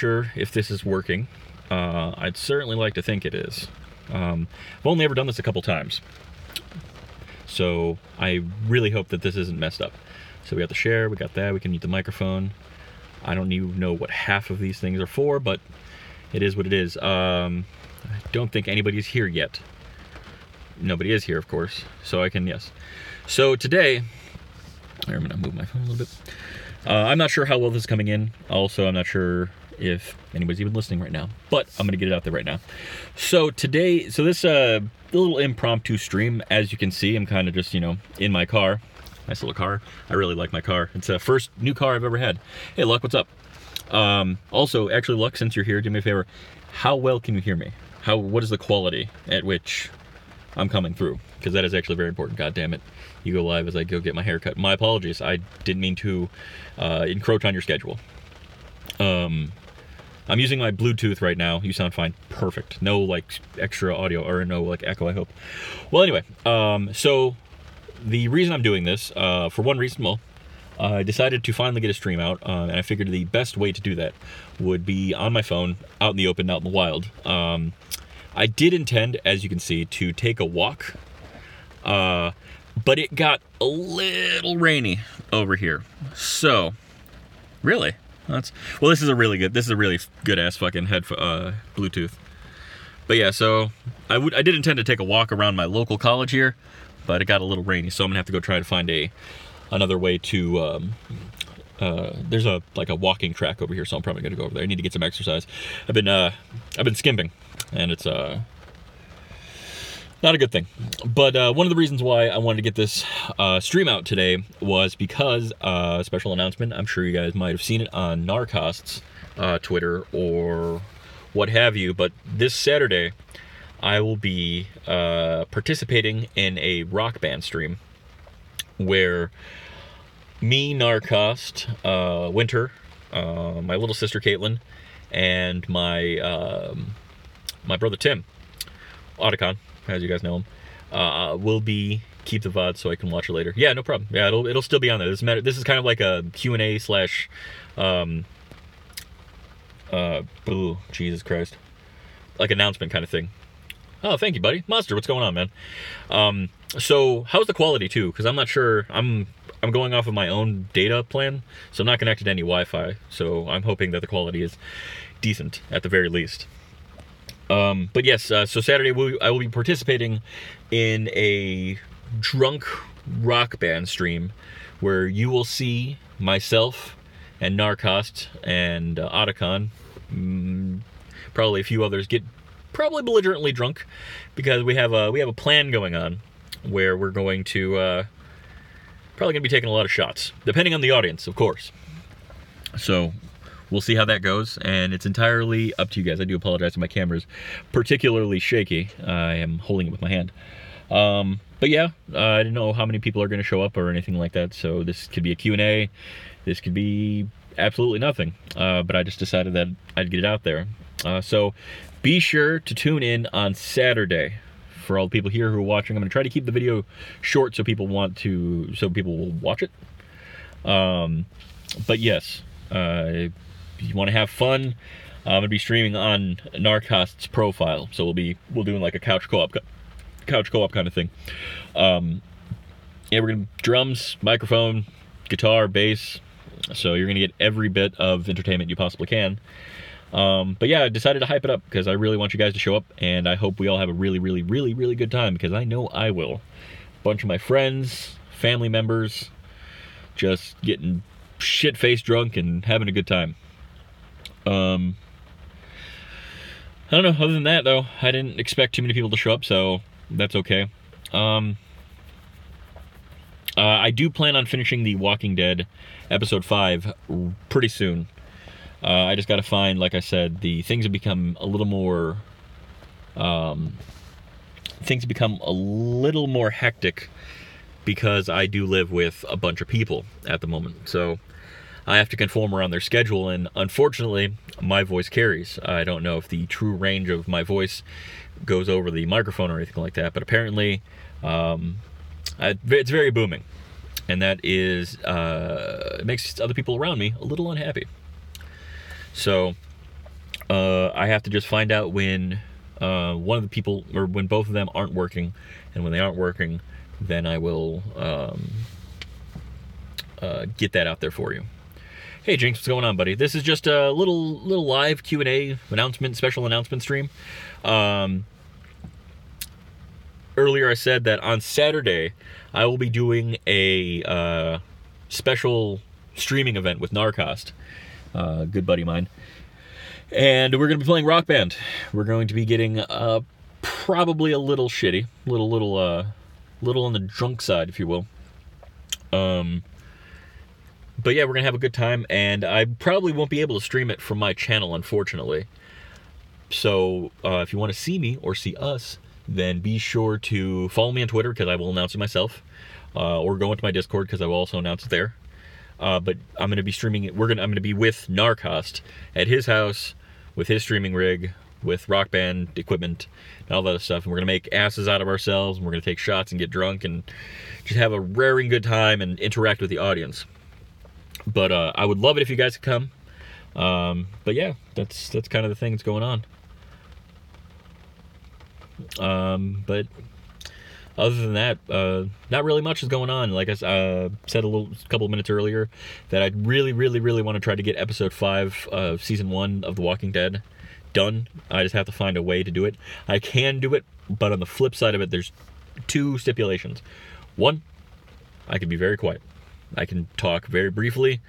sure if this is working. I'd certainly like to think it is. I've only ever done this a couple times, so I really hope that this isn't messed up. So we got the share, we got that, we can mute the microphone. I don't even know what half of these things are for, but it is what it is. I don't think anybody's here yet. Nobody is here, of course, so I can, yes. So today, I'm gonna move my phone a little bit. I'm not sure how well this is coming in. Also, I'm not sure if anybody's even listening right now, but I'm gonna get it out there right now. So today, this little impromptu stream, as you can see, I'm kind of just, in my car. Nice little car. I really like my car. It's the first new car I've ever had. Hey, Luck, what's up? Also, actually, Luck, since you're here, do me a favor. How well can you hear me? What is the quality at which I'm coming through? Because that is actually very important. God damn it. You go live as I go get my hair cut. My apologies. I didn't mean to encroach on your schedule. I'm using my Bluetooth right now. You sound fine. Perfect. No, extra audio, or no, echo, I hope. Well, anyway, so the reason I'm doing this, for one reason, I decided to finally get a stream out, and I figured the best way to do that would be on my phone, out in the open, out in the wild. I did intend, as you can see, to take a walk, but it got a little rainy over here. So, really? This is a really good ass fucking Bluetooth. But yeah, so I did intend to take a walk around my local college here, but it got a little rainy, so I'm gonna have to go try to find another way to. There's a walking track over here, so I'm probably gonna go over there. I need to get some exercise. I've been skimping, and it's not a good thing. But one of the reasons why I wanted to get this stream out today was because special announcement. I'm sure you guys might have seen it on Narcost's Twitter or what have you. But this Saturday, I will be participating in a rock band stream where me, Narcost, Winter, my little sister Caitlin, and my brother Tim, Otacon, as you guys know him, will be keep the VOD so I can watch it later. Yeah, no problem. Yeah, it'll still be on there. This is kind of like a Q&A slash Jesus Christ, announcement kind of thing. Oh, thank you, buddy. Monster, what's going on, man? So how's the quality too? Because I'm not sure. I'm going off of my own data plan, so I'm not connected to any Wi-Fi. So I'm hoping that the quality is decent at the very least. But yes, so Saturday I will be participating in a drunk rock band stream where you will see myself and Narcost and Otacon, probably a few others, get probably belligerently drunk because we have a plan going on where we're going to probably going to be taking a lot of shots, depending on the audience, of course. So we'll see how that goes, and it's entirely up to you guys. I do apologize if my camera's particularly shaky. I am holding it with my hand. But yeah, I didn't know how many people are going to show up or anything like that, so this could be a Q&A. This could be absolutely nothing, but I just decided that I'd get it out there. So be sure to tune in on Saturday. For all the people here who are watching, I'm going to try to keep the video short so people will watch it. But yes, you want to have fun, I'm going to be streaming on Narcost's profile, so we'll doing like a couch co-op kind of thing. Yeah, we're going to drums, microphone, guitar, bass, so you're going to get every bit of entertainment you possibly can. But yeah, I decided to hype it up because I really want you guys to show up, and I hope we all have a really, really, really, really good time, because I know I will. A bunch of my friends, family members, just getting shit-faced drunk and having a good time. I don't know, other than that, though, I didn't expect too many people to show up, so that's okay. I do plan on finishing The Walking Dead episode 5 pretty soon. I just got to find, like I said, things have become a little more hectic because I do live with a bunch of people at the moment. So I have to conform around their schedule, and unfortunately, my voice carries. I don't know if the true range of my voice goes over the microphone or anything like that, but apparently it's very booming, and that is it makes other people around me a little unhappy. So I have to just find out when one of the people, or when both of them aren't working, and when they aren't working, then I will get that out there for you. Hey Jinx, what's going on, buddy? This is just a little live Q&A special announcement stream. Earlier I said that on Saturday I will be doing a special streaming event with Narcost, good buddy of mine. And we're going to be playing Rock Band. We're going to be getting probably a little shitty, little on the drunk side, if you will. But yeah, we're going to have a good time, and I probably won't be able to stream it from my channel, unfortunately. So if you want to see me or see us, then be sure to follow me on Twitter, because I will announce it myself, or go into my Discord, because I will also announce it there. But I'm going to be streaming it. I'm going to be with Narcost at his house with his streaming rig, with Rock Band equipment and all that stuff. And we're going to make asses out of ourselves, and we're going to take shots and get drunk and just have a raring good time and interact with the audience. But I would love it if you guys could come. But yeah, that's kind of the thing that's going on. But other than that, not really much is going on. Like I said a couple of minutes earlier, that I really want to try to get episode 5 of season 1 of The Walking Dead done. I just have to find a way to do it. I can do it, but on the flip side of it, there's 2 stipulations. 1, I can be very quiet. I can talk very briefly,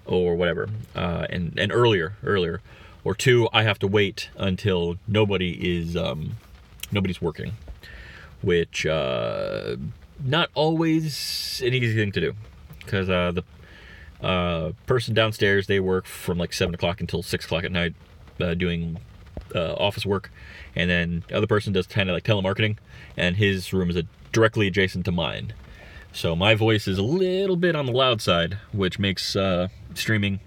or whatever, and earlier. Or 2, I have to wait until nobody's working. Which, not always an easy thing to do, because the person downstairs, they work from like 7 o'clock until 6 o'clock at night, doing office work, and then the other person does kind of like telemarketing, and his room is directly adjacent to mine. So my voice is a little bit on the loud side, which makes streaming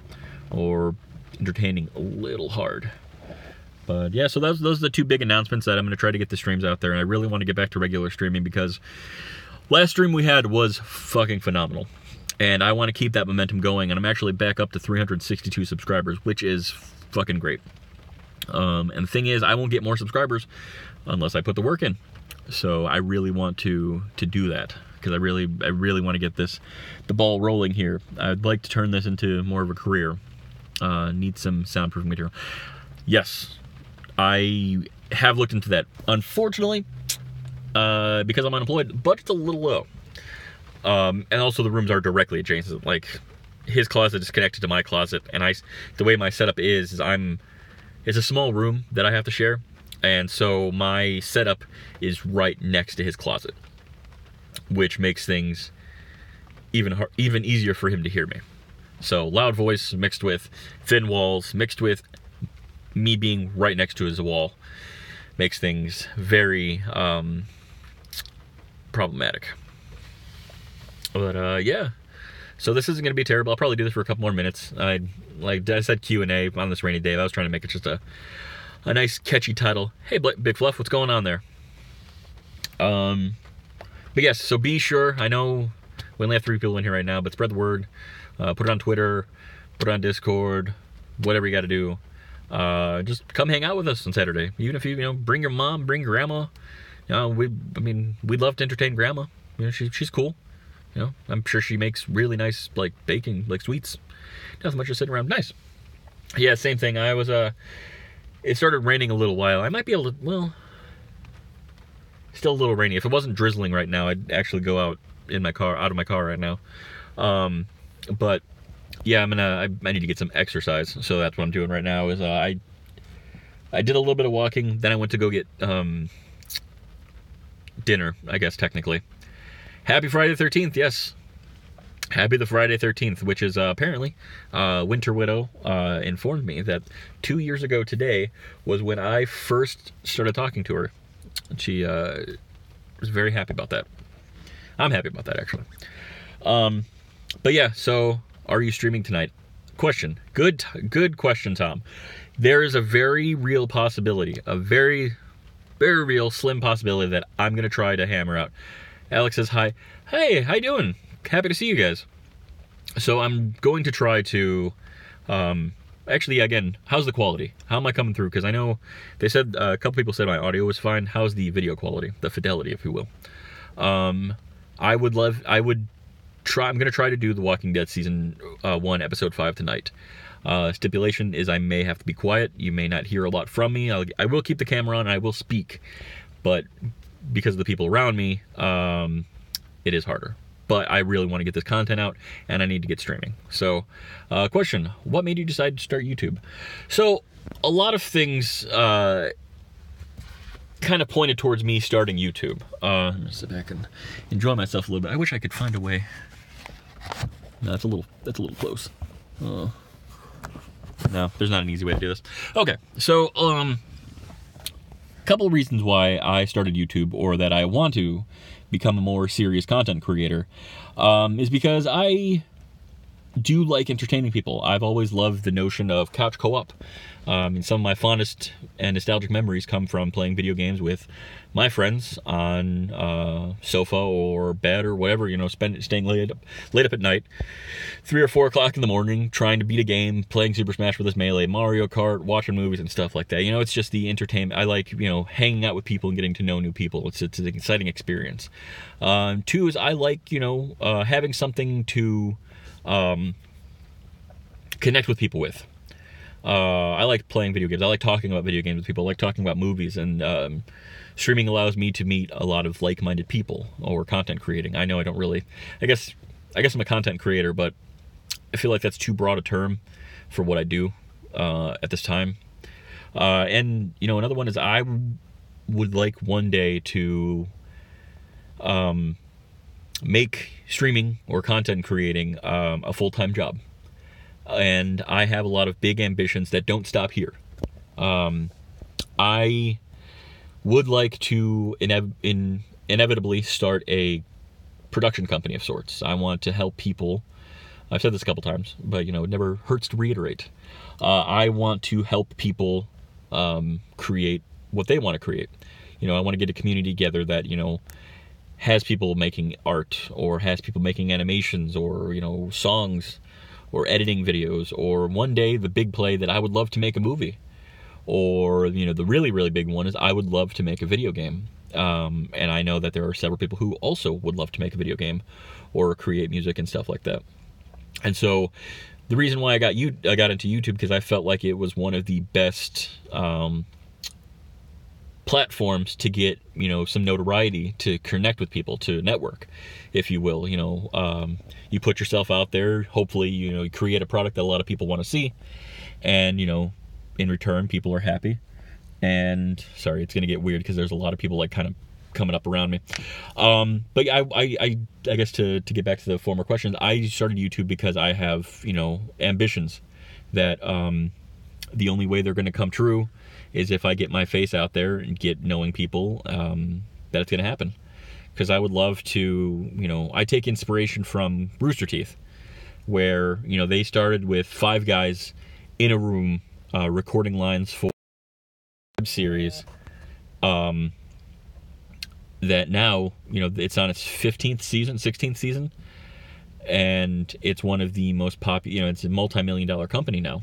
or entertaining a little hard. But yeah, so those are the 2 big announcements that I'm going to try to get the streams out there. And I really want to get back to regular streaming, because last stream we had was fucking phenomenal. And I want to keep that momentum going. And I'm actually back up to 362 subscribers, which is fucking great. And the thing is, I won't get more subscribers unless I put the work in. So I really want to do that, because I really want to get the ball rolling here. I'd like to turn this into more of a career. Need some soundproof material. Yes, I have looked into that. Unfortunately, because I'm unemployed, budget's a little low. And also the rooms are directly adjacent. Like, his closet is connected to my closet, and the way my setup is it's a small room that I have to share, and so my setup is right next to his closet, which makes things even easier for him to hear me. So loud voice mixed with thin walls, mixed with me being right next to his wall, makes things very problematic. But yeah, so this isn't going to be terrible. I'll probably do this for a couple more minutes. Like I said, Q&A on this rainy day. I was trying to make it just a nice catchy title. Hey, Big Fluff, what's going on there? But yes, so be sure. I know we only have 3 people in here right now, but spread the word. Put it on Twitter, put it on Discord, whatever you got to do. Just come hang out with us on Saturday. Even if you bring your mom, bring grandma. We'd love to entertain grandma. She's cool. I'm sure she makes really nice, like, baking, like, sweets. Nothing much just sitting around. Nice. Yeah, same thing. It started raining a little while. I might be able to, still a little rainy. If it wasn't drizzling right now, I'd actually go out of my car right now. But yeah, I need to get some exercise. So that's what I'm doing right now. Is I did a little bit of walking, then I went to go get dinner, I guess technically. Happy Friday the 13th, yes. Happy the Friday 13th, which is apparently Winter Widow informed me that 2 years ago today was when I first started talking to her. And she was very happy about that. I'm happy about that, actually. But yeah, so are you streaming tonight? Question. Good question, Tom. There is a very real possibility, a very, very real slim possibility that I'm going to try to hammer out. Alex says, hi. Hey, how you doing? Happy to see you guys. So I'm going to try to actually, again, how's the quality? How am I coming through? Because I know they said, a couple people said my audio was fine. How's the video quality, the fidelity, if you will? I'm going to try to do The Walking Dead season 1, episode 5 tonight. Stipulation is I may have to be quiet. You may not hear a lot from me. I will keep the camera on and I will speak, but because of the people around me, it is harder. But I really want to get this content out, and I need to get streaming. So, question, what made you decide to start YouTube? So, a lot of things kind of pointed towards me starting YouTube. I'm going to sit back and enjoy myself a little bit. I wish I could find a way. No, that's a little close. No, there's not an easy way to do this. Okay, so, couple of reasons why I started YouTube, or that I want to become a more serious content creator, is because I do like entertaining people. I've always loved the notion of couch co-op. And some of my fondest and nostalgic memories come from playing video games with my friends on sofa or bed or whatever, staying late up at night, 3 or 4 o'clock in the morning, trying to beat a game, playing Super Smash Bros. Melee, Mario Kart, watching movies and stuff like that. It's just the entertainment. I like, hanging out with people and getting to know new people. It's an exciting experience. 2 is I like, having something to connect with people with. I like playing video games. I like talking about video games with people. I like talking about movies, and streaming allows me to meet a lot of like-minded people, or content creating. I know I don't really, I guess I'm a content creator, but I feel like that's too broad a term for what I do at this time. And another one is I would like one day to make streaming or content creating a full-time job. And I have a lot of big ambitions that don't stop here. I would like to inevitably start a production company of sorts. I want to help people. I've said this a couple times, but it never hurts to reiterate. I want to help people create what they want to create. I want to get a community together that has people making art, or has people making animations, or songs, or editing videos, or one day the big play that I would love to make a movie, or the really, really big one is I would love to make a video game. And I know that there are several people who also would love to make a video game or create music and stuff like that. And so the reason why I got into YouTube, because I felt like it was one of the best platforms to get some notoriety, to connect with people, to network, if you will. You put yourself out there, hopefully you create a product that a lot of people want to see, and in return people are happy. And sorry, it's gonna get weird because there's a lot of people kind of coming up around me. But I guess to get back to the former questions, I started YouTube because I have ambitions that the only way they're going to come true is if I get my face out there and get knowing people that it's going to happen. Because I would love to, I take inspiration from Rooster Teeth, where, they started with 5 guys in a room recording lines for a web series that now, it's on its 15th season, 16th season, and it's one of the most popular, it's a multi-million-dollar company now.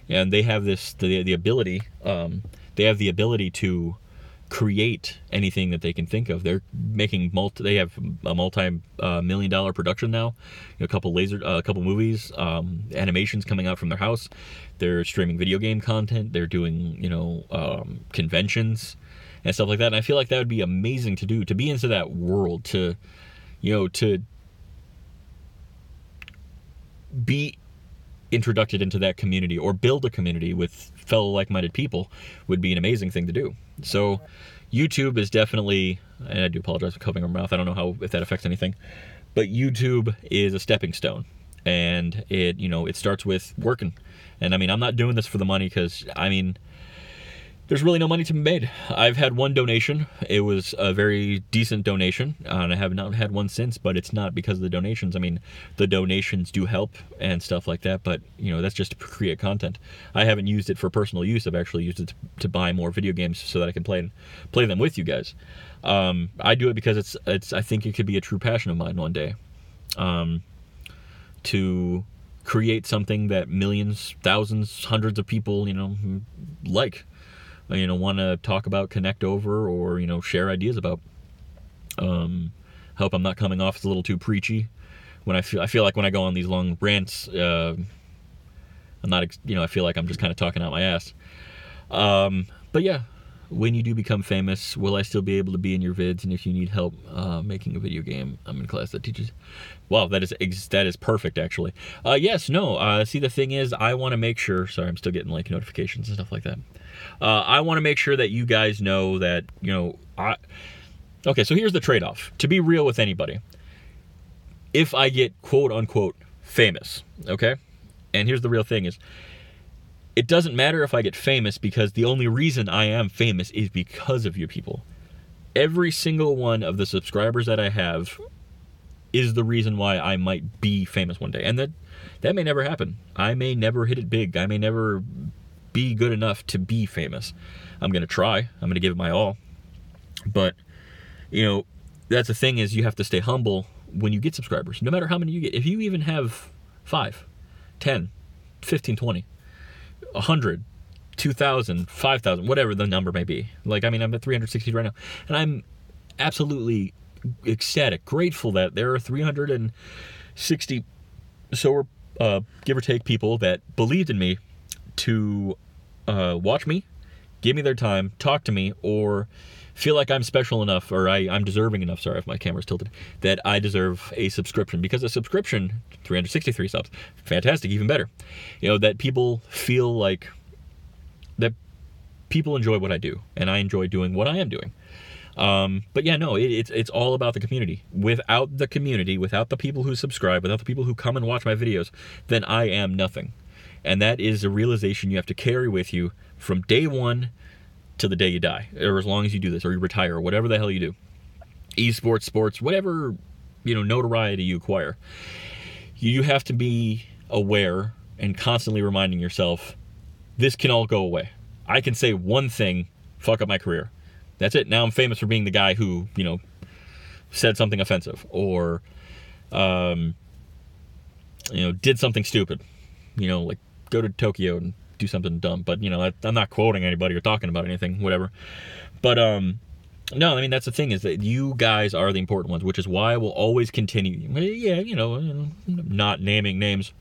And they have the ability, they have the ability to create anything that they can think of. They're making they have a multi-million-dollar production now. A couple movies, animations coming out from their house. They're streaming video game content. They're doing conventions and stuff like that. And I feel like that would be amazing to do, to be into that world, to be introduced into that community, or build a community with fellow like-minded people, would be an amazing thing to do. So YouTube is definitely, and I do apologize for covering my mouth, I don't know if that affects anything, but YouTube is a stepping stone, and it starts with working. And I'm not doing this for the money, because there's really no money to be made. I've had one donation. It was a very decent donation, and I have not had one since, but it's not because of the donations. The donations do help and stuff like that, but, that's just to create content. I haven't used it for personal use. I've actually used it to buy more video games so that I can play them with you guys. I do it because I think it could be a true passion of mine one day, to create something that millions, thousands, hundreds of people, like, want to talk about, connect over, or, share ideas about. Hope I'm not coming off as a little too preachy. When I feel like when I go on these long rants, I'm not, I feel like I'm just kind of talking out my ass. But yeah, when you do become famous, will I still be able to be in your vids? And if you need help making a video game, I'm in a class that teaches. Wow, that is perfect, actually. Yes, no. See, the thing is, I want to make sure. Sorry, I'm still getting like notifications and stuff like that. I want to make sure that you guys know that Okay, so here's the trade-off. To be real with anybody, if I get quote unquote famous, okay, and here's the real thing is, it doesn't matter if I get famous, because the only reason I am famous is because of you people. Every single one of the subscribers that I have is the reason why I might be famous one day. And that may never happen. I may never hit it big. I may never be good enough to be famous. I'm going to try. I'm going to give it my all. But, that's the thing is, you have to stay humble when you get subscribers, no matter how many you get. If you even have 5, 10, 15, 20, 100, 2,000, 5,000, whatever the number may be. Like, I'm at 360 right now, and I'm absolutely ecstatic, grateful that there are 360 so give or take people that believed in me to watch me, give me their time, talk to me, or feel like I'm special enough, or I'm deserving enough, sorry if my camera's tilted, that I deserve a subscription. Because a subscription, 363 subs, fantastic, even better. That people feel like that people enjoy what I do, and I enjoy doing what I am doing. But yeah, no, it's all about the community. Without the community, without the people who subscribe, without the people who come and watch my videos, then I am nothing. And that is a realization you have to carry with you from day one to the day you die, or as long as you do this, or you retire, or whatever the hell you do. Esports, sports, whatever, notoriety you acquire. You have to be aware and constantly reminding yourself, this can all go away. I can say one thing, fuck up my career. That's it. Now I'm famous for being the guy who, said something offensive, or, did something stupid. Like go to Tokyo and do something dumb. But, I'm not quoting anybody or talking about anything, whatever. But, no, that's the thing, is that you guys are the important ones, which is why I will always continue. Yeah, not naming names.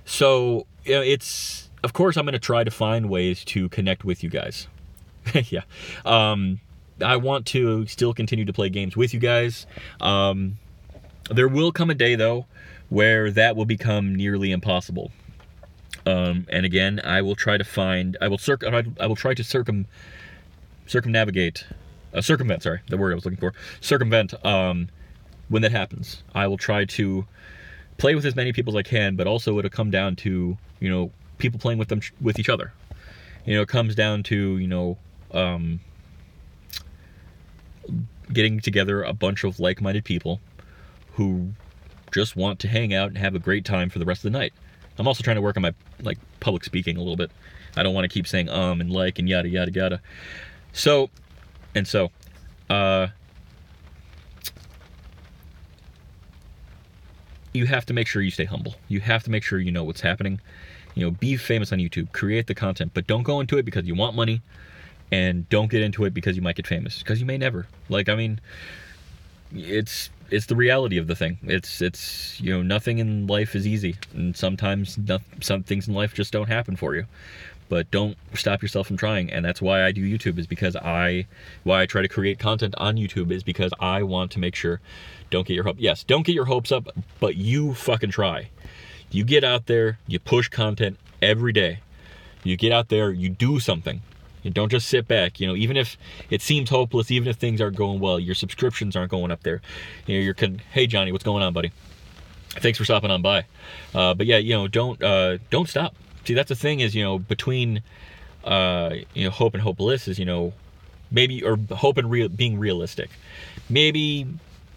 So, it's, of course, I'm going to try to find ways to connect with you guys. Yeah. I want to still continue to play games with you guys. There will come a day, though, where that will become nearly impossible. And again, I will try to find, I will try to circumvent, the word I was looking for, circumvent, when that happens. I will try to play with as many people as I can, but also it'll come down to, people playing with each other. It comes down to, getting together a bunch of like-minded people who just want to hang out and have a great time for the rest of the night. I'm also trying to work on my public speaking a little bit. I don't want to keep saying and like and yada yada yada. So you have to make sure you stay humble. You have to make sure you know what's happening. Be famous on YouTube, create the content, but don't go into it because you want money, and don't get into it because you might get famous, because you may never. It's the reality of the thing. It's nothing in life is easy, and sometimes some things in life just don't happen for you. But don't stop yourself from trying, and that's why I do YouTube, is because why I try to create content on YouTube is because I want to make sure, don't get your hopes up, but you fucking try. You get out there, you push content every day. You get out there, you do something. You don't just sit back, even if it seems hopeless, even if things aren't going well, your subscriptions aren't going up there. Hey Johnny, what's going on, buddy? Thanks for stopping on by. But yeah, don't stop. See, that's the thing is, between, hope and hopeless is, maybe, or hope and being realistic. Maybe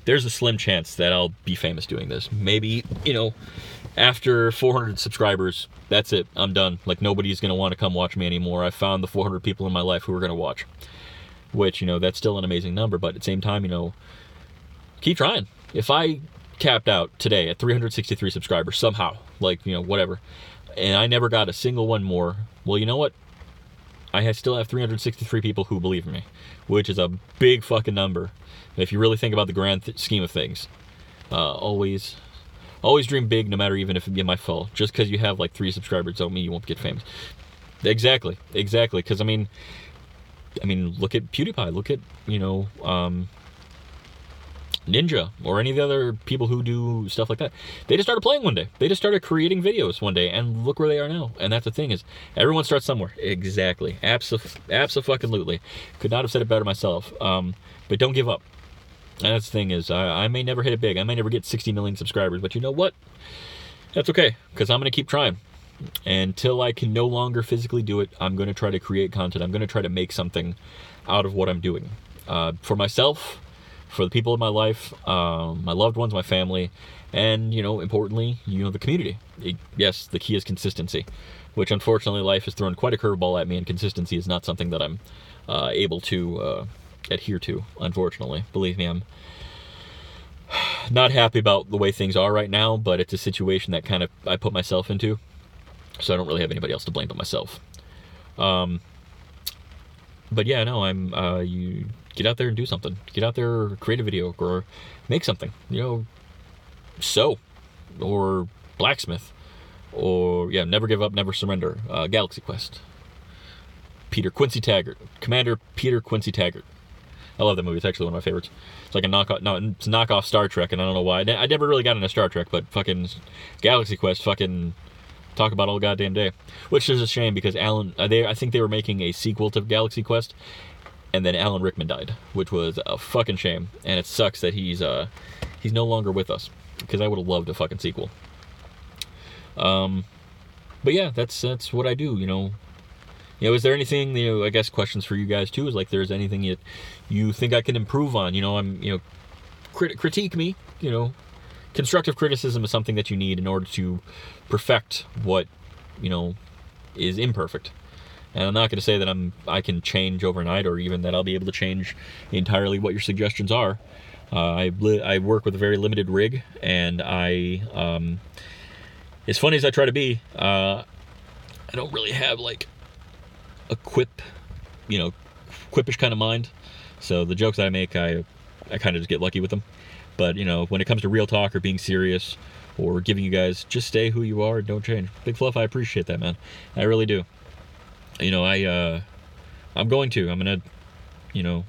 there's a slim chance that I'll be famous doing this. Maybe, after 400 subscribers, that's it. I'm done. Nobody's going to want to come watch me anymore. I found the 400 people in my life who are going to watch. Which, that's still an amazing number. But at the same time, keep trying. If I capped out today at 363 subscribers somehow, like, you know, whatever, and I never got a single one more, well, you know what? Still have 363 people who believe in me, which is a big fucking number if you really think about the grand scheme of things. Always dream big, no matter even if it might fall. Just because you have like 3 subscribers don't mean you won't get famous. Exactly. Because I mean, look at PewDiePie. Look at, you know, Ninja, or any of the other people who do stuff like that. They just started playing one day. They just started creating videos one day, and look where they are now. And that's the thing, is everyone starts somewhere. Exactly. Abso-fucking-lutely. Could not have said it better myself. But don't give up. And that's the thing, is I may never hit it big. I may never get 60 million subscribers, but you know what? That's okay, because I'm going to keep trying. Until I can no longer physically do it, I'm going to try to create content. I'm going to try to make something out of what I'm doing. For myself, for the people in my life, my loved ones, my family, and, you know, importantly, you know, the community. Yes, the key is consistency, which unfortunately life has thrown quite a curveball at me, and consistency is not something that I'm able to adhere to, unfortunately. Believe me, I'm not happy about the way things are right now, but it's a situation that kind of I put myself into, so I don't really have anybody else to blame but myself. But yeah, no, you get out there and do something. Get out there, create a video, or make something. You know, sew, or blacksmith, or yeah, never give up, never surrender. Galaxy Quest. Peter Quincy Taggart, Commander Peter Quincy Taggart. I love that movie. It's actually one of my favorites. It's like a knockoff. No, it's a knockoff Star Trek, and I don't know why. I never really got into Star Trek, but fucking Galaxy Quest, fucking talk about all goddamn day. Which is a shame, because I think they were making a sequel to Galaxy Quest, and then Alan Rickman died, which was a fucking shame. And it sucks that he's no longer with us, because I would have loved a fucking sequel. But yeah, that's what I do. You know, is there anything, you know, I guess questions for you guys too, is like, there's anything you think I can improve on? You know, critique me. You know, constructive criticism is something that you need in order to perfect what, you know, is imperfect. And I'm not going to say that I can change overnight, or even that I'll be able to change entirely what your suggestions are. I work with a very limited rig, and as funny as I try to be, I don't really have like a quippish kind of mind. So the jokes that I make, I kind of just get lucky with them. But, you know, when it comes to real talk or being serious or giving you guys, just stay who you are and don't change. Big Fluff, I appreciate that, man. I really do. You know, I'm going to, you know,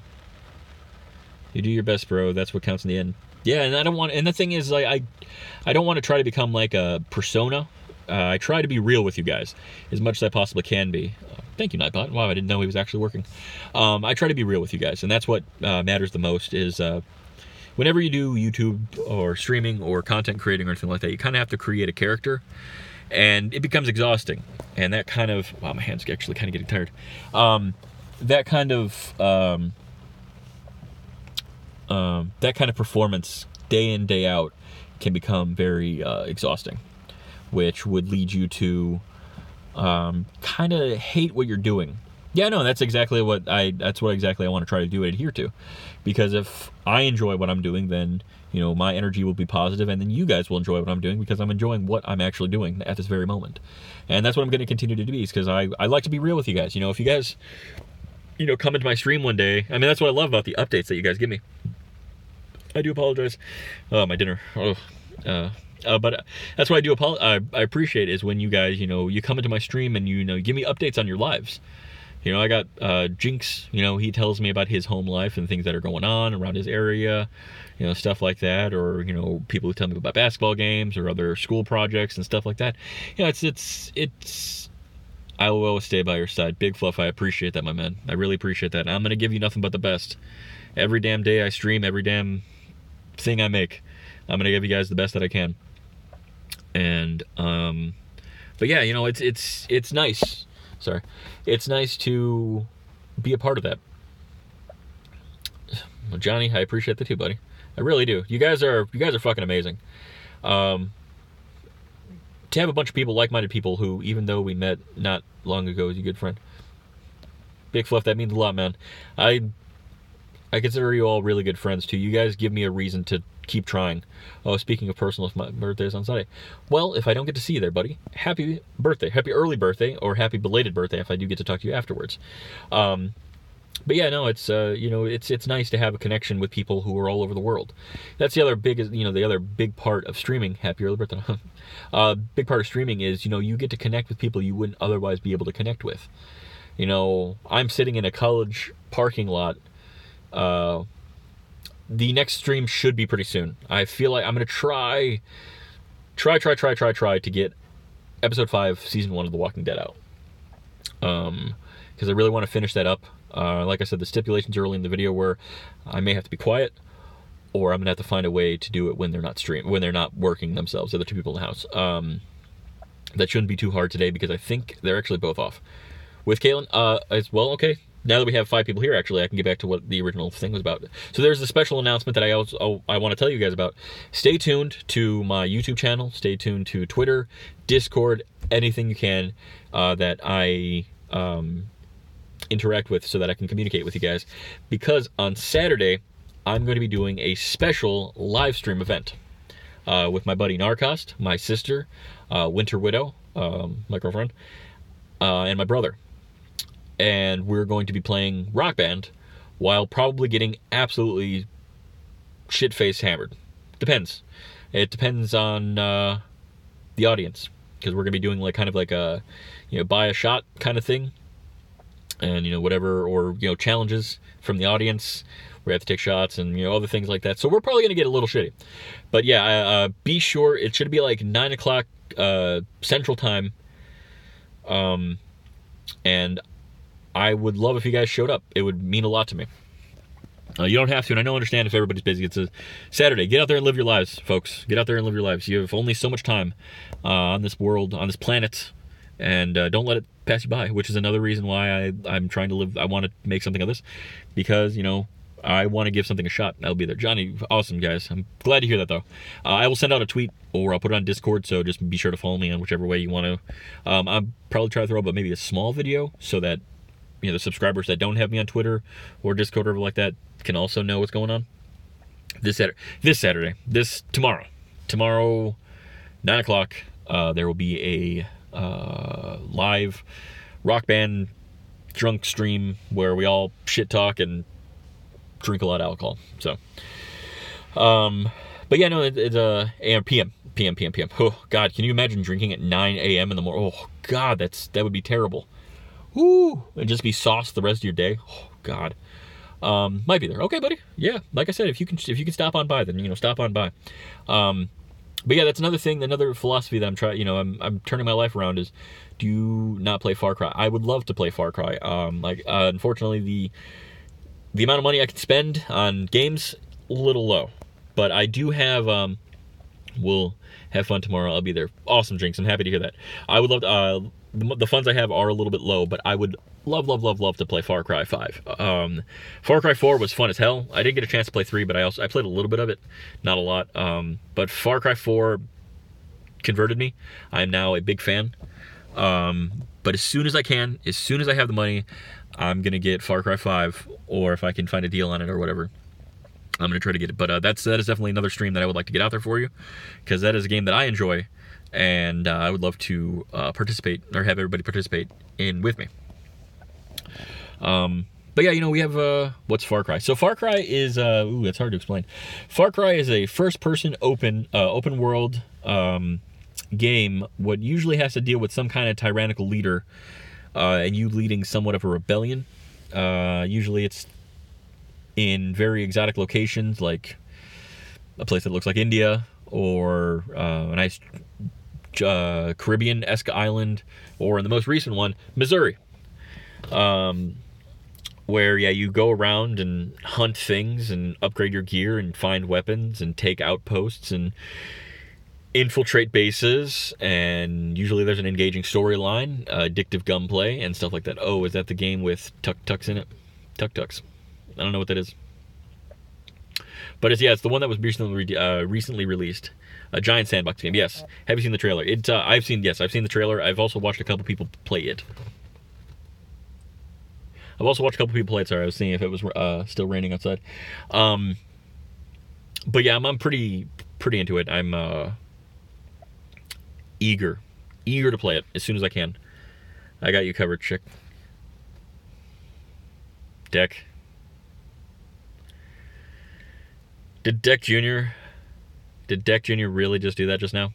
you do your best, bro. That's what counts in the end. Yeah, and and the thing is, like, I don't want to try to become like a persona. I try to be real with you guys as much as I possibly can be. Thank you, Nightbot. Wow, I didn't know he was actually working. I try to be real with you guys, and that's what matters the most, is whenever you do YouTube or streaming or content creating or anything like that, you kind of have to create a character, and it becomes exhausting. And that kind of, wow, my hand's actually kind of getting tired. That kind of performance, day in, day out, can become very exhausting, which would lead you to kind of hate what you're doing. Yeah, no, that's exactly what exactly I want to try to do and adhere to. Because if I enjoy what I'm doing, then, you know, my energy will be positive, and then you guys will enjoy what I'm doing, because I'm enjoying what I'm actually doing at this very moment. And that's what I'm going to continue to do, because I like to be real with you guys. You know, if you guys, you know, come into my stream one day, I mean, that's what I love about the updates that you guys give me. I do apologize. Oh, my dinner. But that's what I appreciate, is when you guys, you know, you come into my stream and, you know, give me updates on your lives. You know, I got Jinx, you know, he tells me about his home life and things that are going on around his area, you know, stuff like that. Or, you know, people who tell me about basketball games or other school projects and stuff like that. You know, it's I will always stay by your side. Big Fluff, I appreciate that, my man. I really appreciate that. And I'm going to give you nothing but the best. Every damn day I stream, every damn thing I make, I'm going to give you guys the best that I can. And, but yeah, you know, it's nice. Sorry. It's nice to be a part of that. Well, Johnny, I appreciate that too, buddy. I really do. You guys are fucking amazing. To have a bunch of people, like-minded people, who, even though we met not long ago, is a good friend. Big Fluff, that means a lot, man. I consider you all really good friends too. You guys give me a reason to keep trying. Oh, speaking of personal, my birthday is on Sunday. Well, if I don't get to see you there, buddy, happy birthday, happy early birthday, or happy belated birthday if I do get to talk to you afterwards. But yeah, no, it's it's nice to have a connection with people who are all over the world. That's the other big part of streaming. Happy early birthday. Big part of streaming is you get to connect with people you wouldn't otherwise be able to connect with. I'm sitting in a college parking lot. The next stream should be pretty soon. I feel like I'm gonna try to get episode 5, season 1 of The Walking Dead out. Because I really want to finish that up. Like I said, the stipulations early in the video were I may have to be quiet, or I'm gonna have to find a way to do it when they're not working themselves, the other two people in the house. That shouldn't be too hard today because I think they're actually both off. With Caitlin, as well, okay. Now that we have 5 people here, actually, I can get back to what the original thing was about. So there's a special announcement that I want to tell you guys about. Stay tuned to my YouTube channel. Stay tuned to Twitter, Discord, anything you can that I interact with so that I can communicate with you guys. Because on Saturday, I'm going to be doing a special live stream event with my buddy Narcost, my sister, Winter Widow, my girlfriend, and my brother. And we're going to be playing Rock Band while probably getting absolutely shit-faced hammered. Depends. It depends on the audience, because we're going to be doing kind of like a buy a shot kind of thing, and whatever, or challenges from the audience. We have to take shots and other things like that. So we're probably going to get a little shitty. But yeah, be sure it should be like 9 o'clock Central Time. And I would love if you guys showed up. It would mean a lot to me. You don't have to, and I understand if everybody's busy. It's a Saturday. Get out there and live your lives, folks. Get out there and live your lives. You have only so much time on this world, on this planet, and don't let it pass you by, which is another reason why I'm trying to live. I want to make something of this, because, I want to give something a shot. I'll be there. Johnny, awesome, guys. I'm glad to hear that, though. I will send out a tweet, or I'll put it on Discord, so just be sure to follow me on whichever way you want to. I'll probably try to throw up maybe a small video so that the subscribers that don't have me on Twitter or Discord or whatever like that can also know what's going on. Tomorrow, 9 o'clock, there will be a live Rock Band drunk stream where we all shit talk and drink a lot of alcohol. So, but yeah, no, it's AM, PM. Oh God, can you imagine drinking at 9 a.m. in the morning? Oh God, that would be terrible. Woo! And just be sauced the rest of your day. Oh God. Might be there. Okay, buddy. Yeah, like I said, if you can stop on by, then stop on by. But yeah, that's another thing, another philosophy that I'm trying. I'm turning my life around is, do not play Far Cry. I would love to play Far Cry. Unfortunately, the amount of money I can spend on games a little low, but I do have. We'll have fun tomorrow. I'll be there. Awesome drinks. I'm happy to hear that. I would love to. The funds I have are a little bit low, but I would love to play Far Cry 5. Far Cry 4 was fun as hell. I didn't get a chance to play 3, but I played a little bit of it, not a lot. But Far Cry 4 converted me. I am now a big fan. But as soon as I have the money, I'm gonna get Far Cry 5, or if I can find a deal on it or whatever, I'm gonna try to get it. But that is definitely another stream that I would like to get out there for you, because that is a game that I enjoy. And I would love to participate, or have everybody participate in with me. But yeah, we have, what's Far Cry? So Far Cry is, it's hard to explain. Far Cry is a first-person open world game, what usually has to deal with some kind of tyrannical leader, and you leading somewhat of a rebellion. Usually it's in very exotic locations, like a place that looks like India, or a nice Caribbean-esque island, or in the most recent one, Missouri, where you go around and hunt things and upgrade your gear and find weapons and take outposts and infiltrate bases, and usually there's an engaging storyline, addictive gunplay, and stuff like that. Oh, is that the game with tuk-tuks in it? Tuk-tuks. I don't know what that is. But it's the one that was recently released. A giant sandbox game. Yes. Have you seen the trailer? I've seen the trailer. I've also watched a couple people play it. Sorry, I was seeing if it was still raining outside. But yeah, I'm pretty into it. I'm eager to play it as soon as I can. I got you covered, chick. Deck. Did Deck Jr. really just do that just now?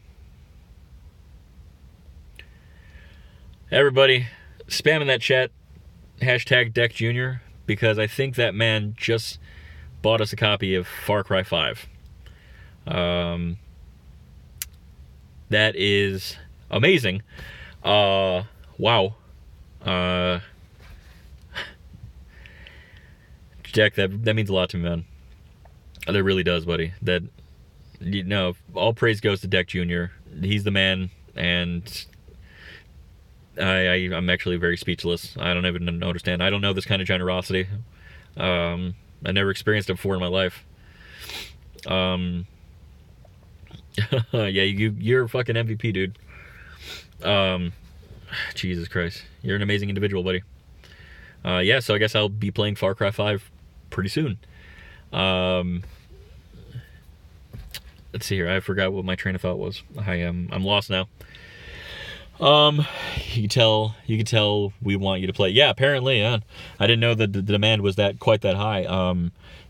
Everybody, spam in that chat, hashtag Deck Jr., because I think that man just bought us a copy of Far Cry 5. That is amazing. Wow. Jack, that means a lot to me, man. That really does, buddy. That, you know, all praise goes to Deck Jr. He's the man, and I'm actually very speechless. I don't even understand. I don't know this kind of generosity. I never experienced it before in my life. Yeah, you're a fucking MVP, dude. Jesus Christ. You're an amazing individual, buddy. Yeah, so I guess I'll be playing Far Cry 5 pretty soon. Let's see here. I forgot what my train of thought was. I'm lost now. You can tell we want you to play. Yeah, apparently, yeah. I didn't know that the demand was quite that high.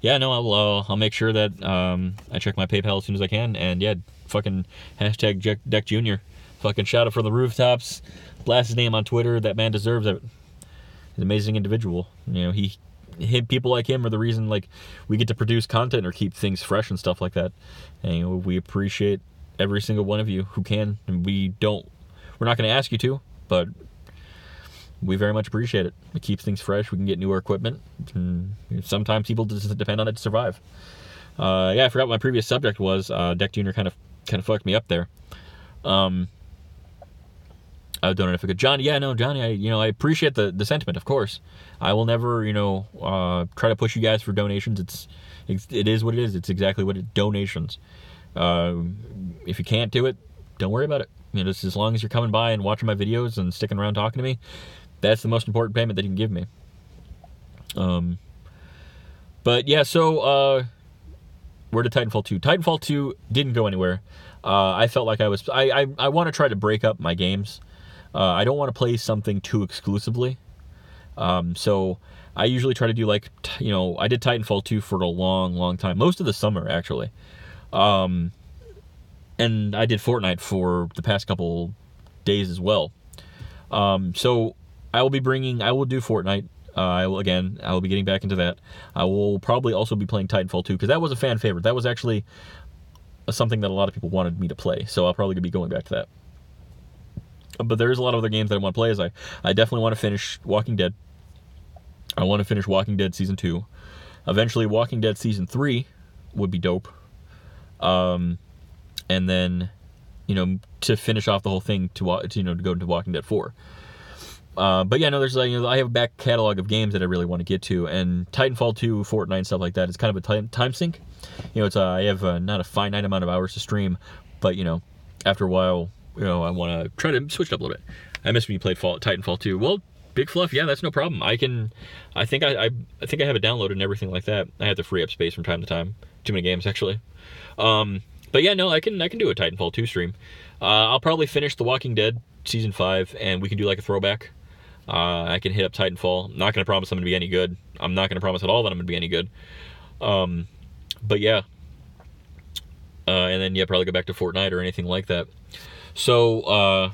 Yeah, no, I'll make sure that I check my PayPal as soon as I can, and yeah, fucking hashtag Deck Jr. Fucking shout out from the rooftops. Blast his name on Twitter. That man deserves it. He's an amazing individual. You know, people like him are the reason like we get to produce content or keep things fresh and stuff like that. And you know, we appreciate every single one of you who can, and we're not going to ask you to, but we very much appreciate it. It keeps things fresh. We can get newer equipment. And sometimes people just depend on it to survive. Yeah, I forgot what my previous subject was. Deck Jr. kind of fucked me up there. I don't know if I could. Johnny, I appreciate the sentiment, of course. I will never, try to push you guys for donations. It is what it is. It's exactly what it is. Donations. If you can't do it, don't worry about it. Just as long as you're coming by and watching my videos and sticking around talking to me, that's the most important payment that you can give me. But yeah, so where did Titanfall 2? Titanfall 2 didn't go anywhere. I felt like I want to try to break up my games. I don't want to play something too exclusively. So I usually try to do I did Titanfall 2 for a long, long time. Most of the summer, actually. And I did Fortnite for the past couple days as well. So I will do Fortnite. I will be getting back into that. I will probably also be playing Titanfall 2 because that was a fan favorite. That was actually something that a lot of people wanted me to play. So I'll probably be going back to that. But there's a lot of other games that I want to play. I definitely want to finish Walking Dead. I want to finish Walking Dead Season 2. Eventually, Walking Dead Season 3 would be dope. And then, to finish off the whole thing, to go into Walking Dead 4. But yeah, no, there's I have a back catalog of games that I really want to get to, and Titanfall 2, Fortnite, and stuff like that is kind of a time sink. I have not a finite amount of hours to stream, but after a while, I want to try to switch it up a little bit. I miss when you played Titanfall 2. Well, Big Fluff, yeah, that's no problem. I think I have it downloaded and everything like that. I have to free up space from time to time. Too many games, actually. But yeah, no, I can do a Titanfall 2 stream. I'll probably finish The Walking Dead Season 5, and we can do like a throwback. I can hit up Titanfall. I'm not going to promise I'm going to be any good. I'm not going to promise at all that I'm going to be any good. But yeah. And then, yeah, probably go back to Fortnite or anything like that. So, I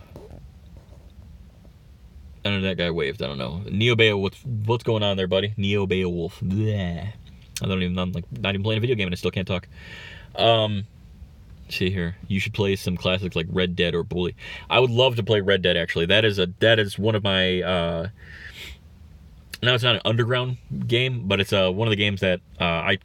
don't know, that guy waved. I don't know. Neo Beowulf, what's going on there, buddy? Neo Beowulf. Bleh. I'm not even playing a video game and I still can't talk. See here. You should play some classics like Red Dead or Bully. I would love to play Red Dead, actually. That is one of my, now it's not an underground game, but it's one of the games that I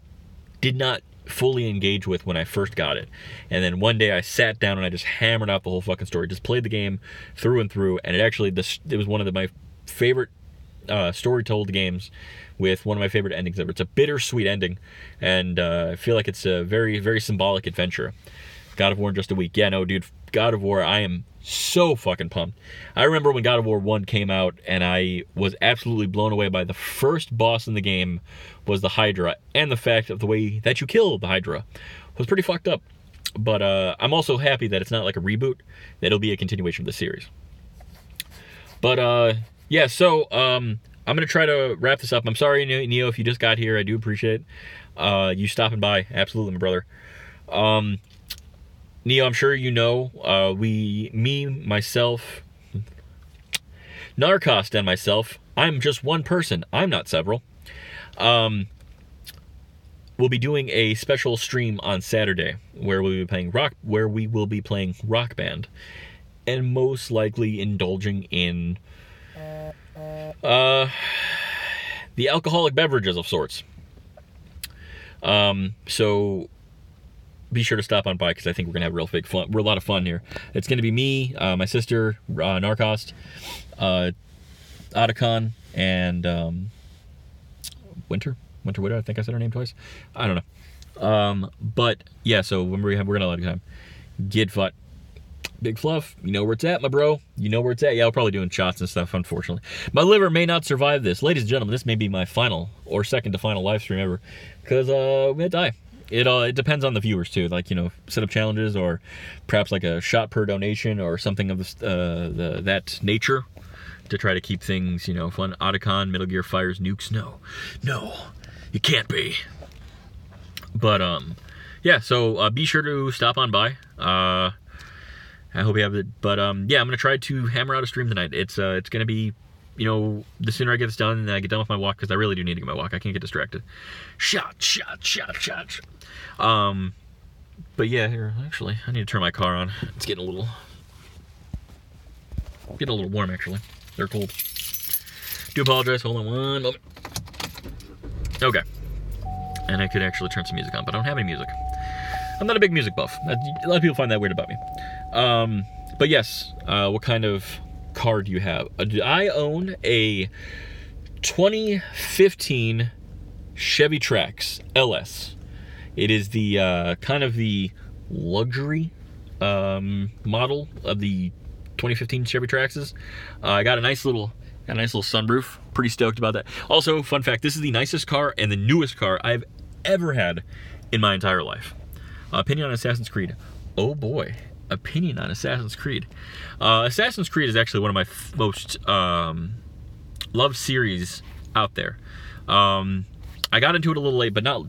did not fully engage with when I first got it. And then one day I sat down and I just hammered out the whole fucking story. Just played the game through and through, and it was one of my favorite story told games with one of my favorite endings ever. It's a bittersweet ending, and I feel like it's a very, very symbolic adventure. God of War in just a week. Yeah, no, dude, God of War, I am so fucking pumped. I remember when God of War 1 came out, and I was absolutely blown away by the first boss in the game was the Hydra, and the fact of the way that you kill the Hydra. was pretty fucked up. But I'm also happy that it's not like a reboot, that it'll be a continuation of the series. But yeah, so I'm gonna try to wrap this up. I'm sorry, Neo, if you just got here. I do appreciate you stopping by. Absolutely, my brother. Neo, I'm sure you know, myself, Narcost, and myself, I'm just one person. I'm not several. We'll be doing a special stream on Saturday where we will be playing Rock Band, and most likely indulging in the alcoholic beverages of sorts. So be sure to stop on by, because I think we're gonna have real a lot of fun here. It's gonna be me, my sister, Narcost, Otacon, and Winter Widow. I think I said her name twice. I don't know. But yeah, so when we're gonna have a lot of time. Gidfut, Big Fluff, you know where it's at, my bro. You know where it's at. Yeah, I'll probably doing shots and stuff, unfortunately. My liver may not survive this. Ladies and gentlemen, this may be my final or second to final live stream ever, because we may die. It depends on the viewers too, like, set up challenges, or perhaps like a shot per donation or something of that nature, to try to keep things, fun. Otacon, Metal Gear fires nukes. No, it can't be. But yeah, so be sure to stop on by. I hope you have it. But yeah, I'm gonna try to hammer out a stream tonight. It's gonna be, the sooner I get this done and I get done with my walk, because I really do need to get my walk. I can't get distracted. Shot. But yeah, here, actually, I need to turn my car on. It's getting a little warm, actually. They're cold. Do apologize. Hold on one moment. Okay. And I could actually turn some music on, but I don't have any music. I'm not a big music buff. A lot of people find that weird about me. But yes, what kind of car do you have? I own a 2015 Chevy Trax LS. It is the kind of the luxury model of the 2015 Chevy Traxes. I got a nice little sunroof. Pretty stoked about that. Also, fun fact, this is the nicest car and the newest car I've ever had in my entire life. Opinion on Assassin's Creed. Oh boy. Opinion on Assassin's Creed. Assassin's Creed is actually one of my most loved series out there. I got into it a little late, but not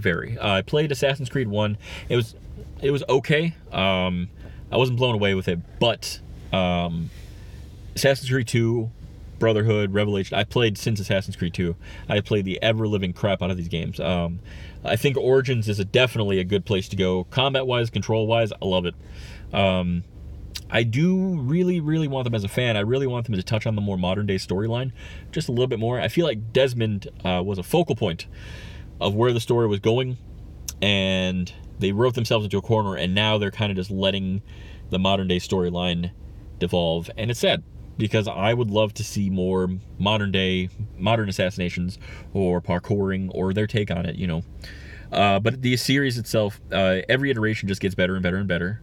very. I played Assassin's Creed 1. It was okay. I wasn't blown away with it, but Assassin's Creed 2, Brotherhood, Revelation, I played since Assassin's Creed 2. I played the ever-living crap out of these games. I think Origins is definitely a good place to go. Combat-wise, control-wise, I love it. I do really, really want them as a fan. I really want them to touch on the more modern-day storyline just a little bit more. I feel like Desmond was a focal point of where the story was going, and they wrote themselves into a corner, and now they're kind of just letting the modern-day storyline devolve, and it's sad, because I would love to see more modern assassinations or parkouring or their take on it, But the series itself, every iteration just gets better and better and better.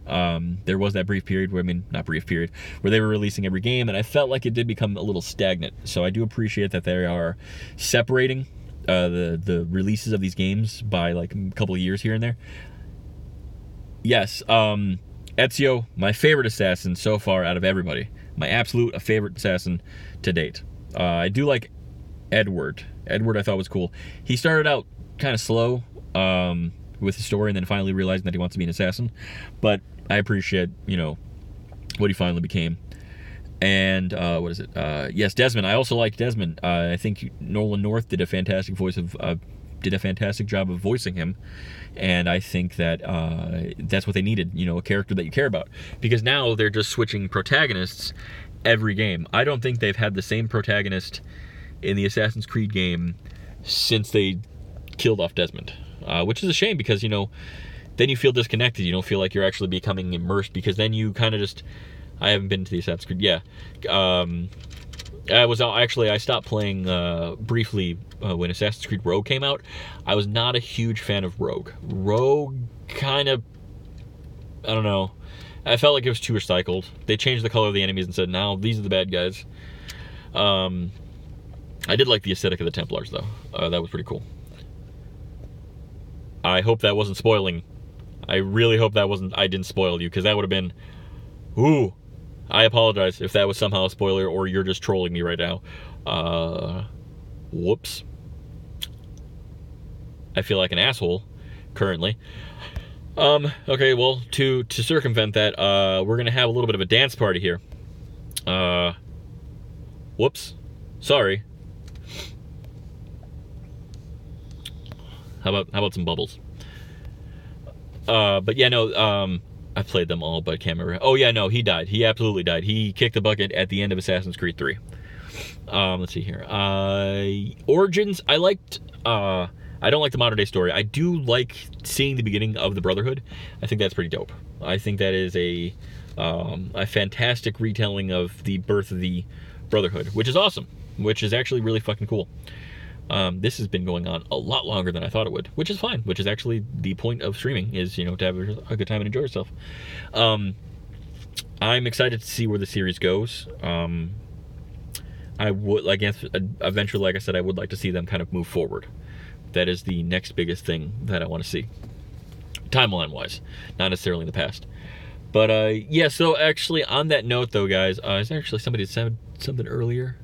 There was that brief period where they were releasing every game, and I felt like it did become a little stagnant. So I do appreciate that they are separating the releases of these games by like a couple of years here and there. Yes, Ezio, my favorite assassin so far out of everybody. My absolute favorite assassin to date. I do like Edward. Edward I thought was cool. He started out kind of slow with the story, and then finally realizing that he wants to be an assassin. But I appreciate, what he finally became. And what is it? Yes, Desmond. I also like Desmond. I think Nolan North did a fantastic job of voicing him, and I think that that's what they needed. A character that you care about, because now they're just switching protagonists every game. I don't think they've had the same protagonist in the Assassin's Creed game since they killed off Desmond, which is a shame, because then you feel disconnected. You don't feel like you're actually becoming immersed, because then you kind of just. I haven't been to the Assassin's Creed. Yeah. I stopped playing briefly when Assassin's Creed Rogue came out. I was not a huge fan of Rogue. Rogue kind of, I don't know. I felt like it was too recycled. They changed the color of the enemies and said, now these are the bad guys. I did like the aesthetic of the Templars, though. That was pretty cool. I hope that wasn't spoiling I really hope that wasn't, I didn't spoil you, because that would have been, ooh, I apologize if that was somehow a spoiler or you're just trolling me right now. Whoops. I feel like an asshole currently. Okay, well, to circumvent that, we're gonna have a little bit of a dance party here. Whoops. Sorry. How about some bubbles? But yeah, no, I played them all, but I can't remember. Oh yeah, no, he died. He absolutely died. He kicked the bucket at the end of Assassin's Creed 3. Let's see here. Origins, I liked, I don't like the modern day story. I do like seeing the beginning of the Brotherhood. I think that's pretty dope. I think that is a fantastic retelling of the birth of the Brotherhood, which is awesome, which is actually really fucking cool. This has been going on a lot longer than I thought it would, which is fine, which is actually the point of streaming, is, you know, to have a good time and enjoy yourself. I'm excited to see where the series goes. I would, like, eventually, like I said, I would like to see them kind of move forward. That is the next biggest thing that I want to see, timeline-wise, not necessarily in the past. But, yeah, so actually, on that note, though, guys, is there actually somebody that said something earlier?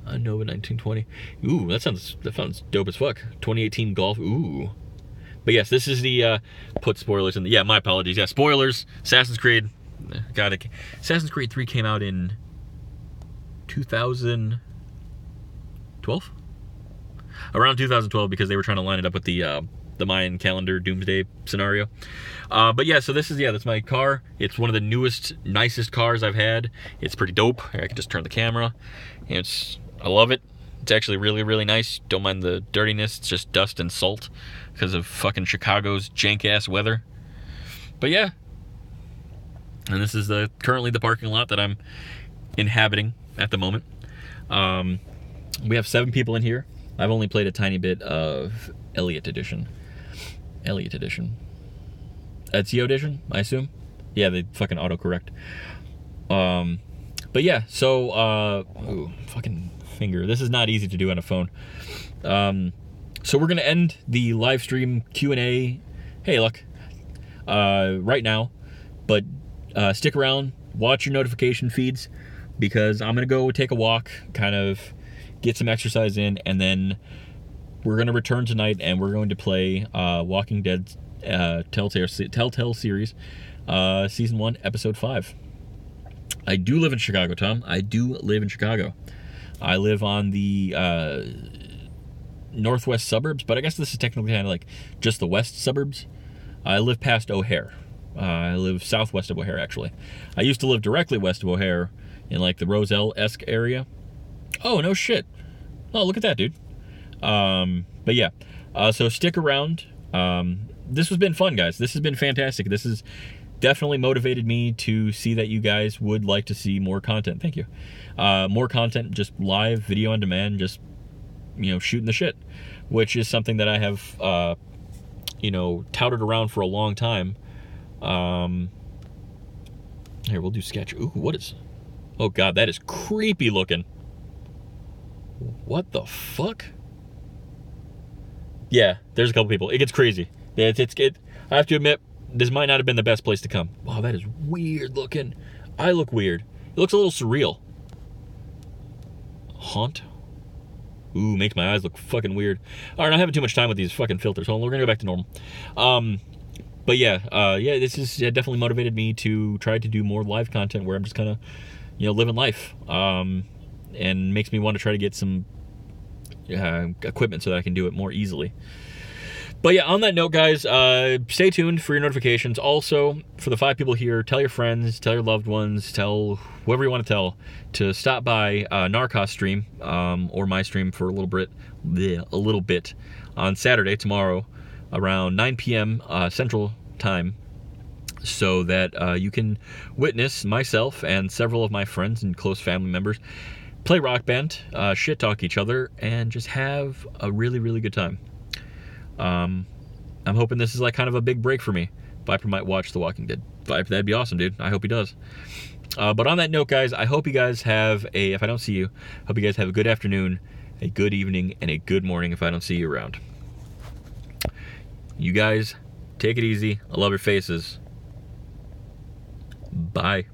Nova 1920. Ooh, that sounds dope as fuck. 2018 golf. Ooh. But yes, this is the put spoilers in the, yeah, my apologies. Yeah, spoilers. Assassin's Creed. Got it. Assassin's Creed 3 came out in 2012? Around 2012, because they were trying to line it up with the Mayan calendar doomsday scenario. But yeah, so this is, yeah, that's my car. It's one of the newest, nicest cars I've had. It's pretty dope. I can just turn the camera. I love it. It's actually really, really nice. Don't mind the dirtiness. It's just dust and salt because of fucking Chicago's jank-ass weather. But yeah. And this is currently the parking lot that I'm inhabiting at the moment. We have 7 people in here. I've only played a tiny bit of Elliot Edition. Elliot Edition. Ezio Edition, I assume? Yeah, they fucking autocorrect. But yeah, so, ooh, fucking finger. This is not easy to do on a phone. So we're going to end the live stream Q&A. Hey, look, right now. But stick around, watch your notification feeds, because I'm going to go take a walk, kind of get some exercise in, and then we're going to return tonight, and we're going to play Walking Dead Telltale series, Season 1, Episode 5. I do live in Chicago, Tom. I do live in Chicago. I live on the northwest suburbs, but I guess this is technically kind of like just the west suburbs. I live past O'Hare. I live southwest of O'Hare, actually. I used to live directly west of O'Hare in like the Roselle-esque area. Oh, no shit. Oh, look at that, dude. But yeah, so stick around. This has been fun, guys. This has been fantastic. This has definitely motivated me to see that you guys would like to see more content. Thank you. More content, just live, video on demand, just, you know, shooting the shit, which is something that I have, you know, touted around for a long time. Here, we'll do sketch. Ooh, what is... Oh, God, that is creepy looking. What the fuck? Yeah, there's a couple people. It gets crazy. I have to admit, this might not have been the best place to come. Wow, that is weird looking. I look weird. It looks a little surreal. Haunt? Ooh, makes my eyes look fucking weird. All right, I'm not having too much time with these fucking filters. Hold on, we're gonna go back to normal. But yeah, this is definitely motivated me to try to do more live content where I'm just kind of, you know, living life. And makes me want to try to get some equipment so that I can do it more easily. But yeah, on that note, guys, stay tuned for your notifications. Also, for the 5 people here, tell your friends, tell your loved ones, tell whoever you want to tell to stop by Narcos stream, or my stream for a little bit on Saturday, tomorrow, around 9 p.m. Central Time, so that you can witness myself and several of my friends and close family members play Rock Band, shit talk each other, and just have a really, really good time. I'm hoping this is like kind of a big break for me. Viper might watch The Walking Dead. Viper, that'd be awesome, dude. I hope he does. But on that note, guys, I hope you guys have if I don't see you, hope you guys have a good afternoon, a good evening, and a good morning if I don't see you around. You guys Take it easy. I love your faces. Bye.